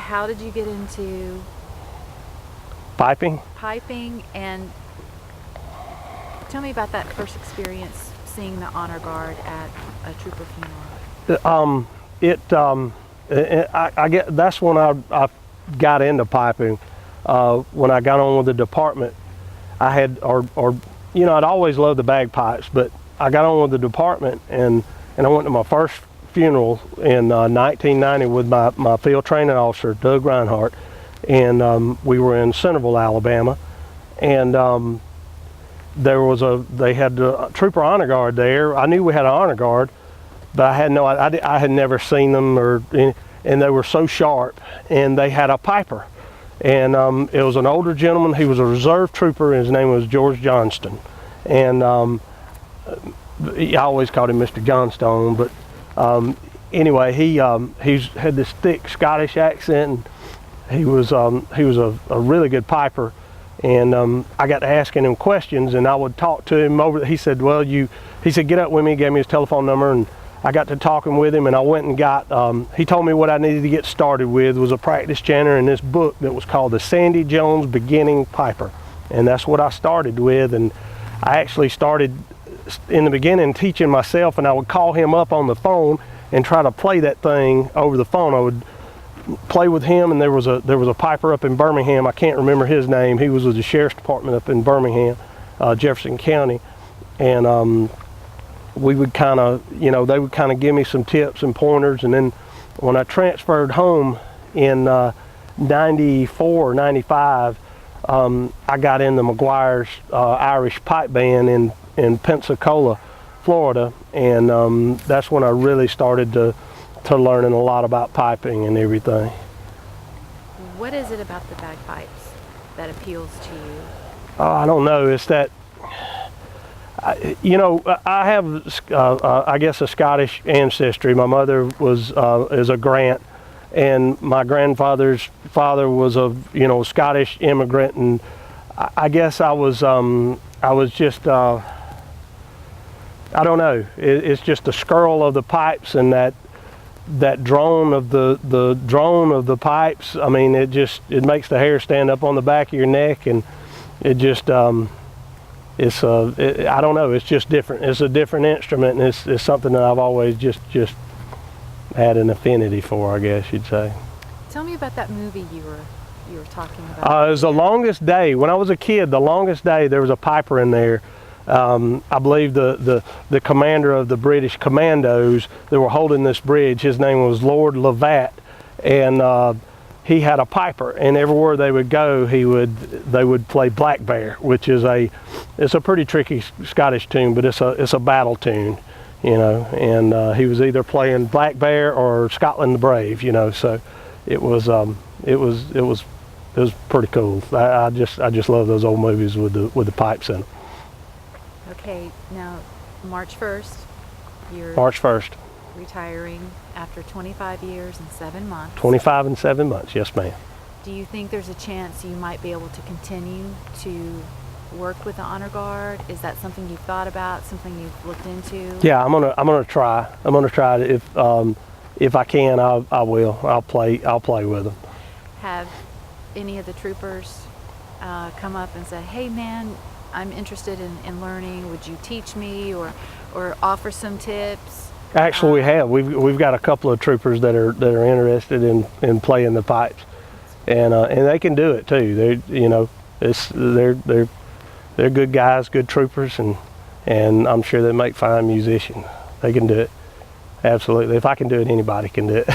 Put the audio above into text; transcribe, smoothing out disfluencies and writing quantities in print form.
how did you get into Piping? piping, and tell me about that first experience seeing the honor guard at a trooper funeral. I get that's when I got into piping. When I got on with the department, I had I'd always loved the bagpipes, but I got on with the department and I went to my first funeral in 1990 with my field training officer, Doug Reinhardt, and we were in Centerville, Alabama, and they had the trooper honor guard there. I knew we had an honor guard, but I had never seen them, and they were so sharp, and they had a piper, and it was an older gentleman. He was a reserve trooper, and his name was George Johnston, and I always called him Mr. Johnstone, but anyway, he had this thick Scottish accent, and he was a really good piper. And I got to asking him questions, and I would talk to him over. He said, get up with me, gave me his telephone number, and I got to talking with him, and I went and got, he told me what I needed to get started with was a practice chanter and this book that was called the Sandy Jones Beginning Piper. And that's what I started with, and I actually started in the beginning teaching myself, and I would call him up on the phone and try to play that thing over the phone. I would play with him, and there was a piper up in Birmingham. I can't remember his name. He was with the sheriff's department up in Birmingham, Jefferson County, and we would kind of, they would kind of give me some tips and pointers. And then when I transferred home in 94 or 95, I got in the McGuire's Irish pipe band in Pensacola, Florida, and that's when I really started to learning a lot about piping and everything. What is it about the bagpipes that appeals to you? I don't know. It's that, I have, I guess, a Scottish ancestry. My mother is a Grant, and my grandfather's father was a Scottish immigrant, and I guess I was just I don't know. It's just the skirl of the pipes and that drone of the drone of the pipes. I mean, it makes the hair stand up on the back of your neck, and it just I don't know. It's just different. It's a different instrument, and it's something that I've always just had an affinity for, I guess you'd say. Tell me about that movie you were talking about. It was The Longest Day. When I was a kid, The Longest Day, there was a piper in there. I believe the commander of the British commandos that were holding this bridge, his name was Lord Lovat, and he had a piper, and everywhere they would go, they would play Black Bear, which is it's a pretty tricky Scottish tune, but it's a battle tune, and he was either playing Black Bear or Scotland the Brave, so it was pretty cool. I just love those old movies with the pipes in them. Okay, now March 1st, you're March 1st. retiring after 25 years and 7 months. 25 and 7 months, yes ma'am. Do you think there's a chance you might be able to continue to work with the Honor Guard? Is that something you've thought about, something you've looked into? Yeah, I'm gonna try. I'm gonna try it. If I can, I will. I'll play with them. Have any of the troopers come up and say, "Hey man, I'm interested in learning. Would you teach me or offer some tips?" Actually, we have. We've got a couple of troopers that are interested in playing the pipes, and they can do it too. They're good guys, good troopers, and I'm sure they make fine musicians. They can do it. Absolutely. If I can do it, anybody can do it.